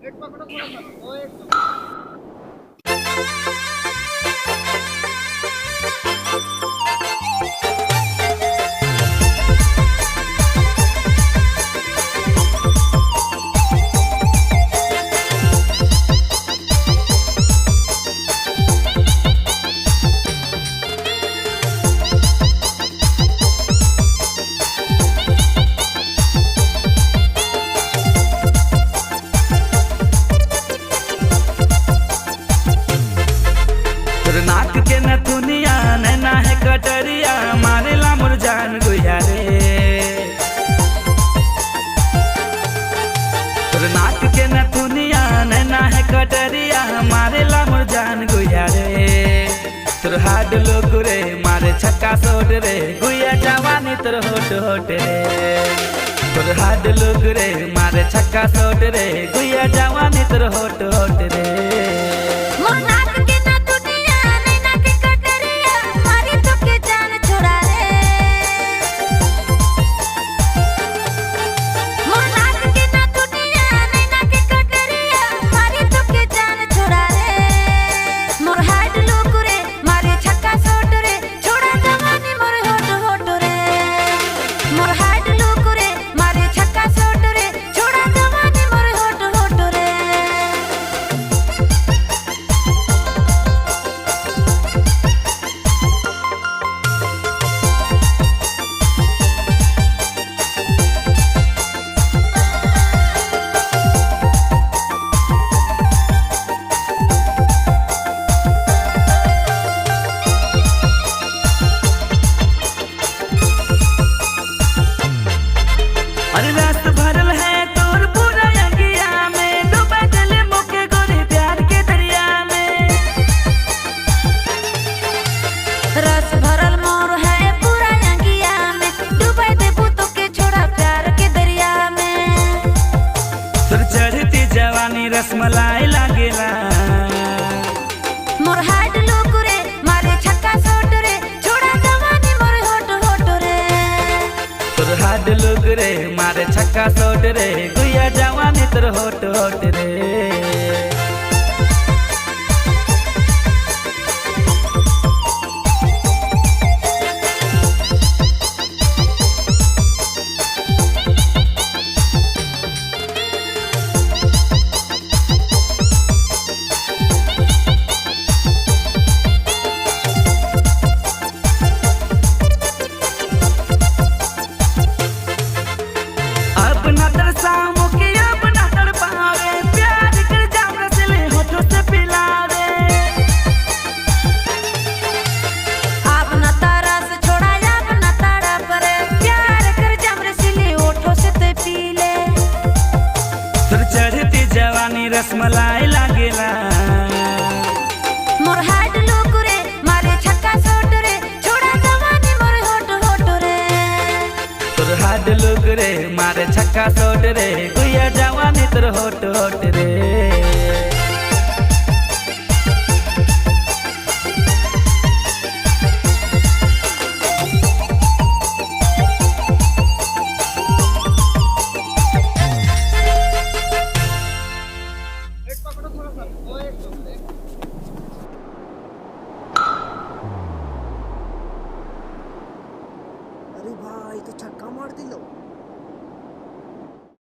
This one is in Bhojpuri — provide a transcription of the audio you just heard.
प्लेट पकड़ो थोड़ा सा वो एक नाक के न दुनिया नैना है कटरिया मारेला मोर जान गुया रे। तोर नाक के न दुनिया नैना है कटरिया मारेला मोर जान गुया रे। तोर हाड लोग रे मारे छक्का सोट रे गुया जवानी तोर होट होट रे। तोर हाड लोग रे मारे छक्का सोट रे गुया जवानी तोर होट होट रे। अरे रस भरल है तोर पूरा अंगिया में डूबा दिले मुके गोरे प्यार के दरिया में। रस भरल मोर है पूरा अंगिया में डूबा दे भूतों के छोड़ा प्यार के दरिया में। तोर चढ़ती जवानी रसमलाई लागेला मोर हाड लोग रे मारे छक्का सोट रे छोड़ा जवानी मोर होट होट रे। तोर हाड लोग रे मारे छक्का सोट रे गुया जवानी तोर होट होट रे। अपना तरसामो के अपना तड़पावे प्यार कर जाम रसले होठों से पिलावे। अपना तरस छोड़ा अपना तड़प रे प्यार कर जाम रसीले होठों से ते पी ले। तोर चढ़ती जवानी रसमलाई लागेला मोर हाड लोग रे मारे छक्का सोट रे छोड़ा जवानी मोर होट होट रे। तोर हाड लोग रे मारे छक्का सोट रे गुया जवानी तोर होट होट रे।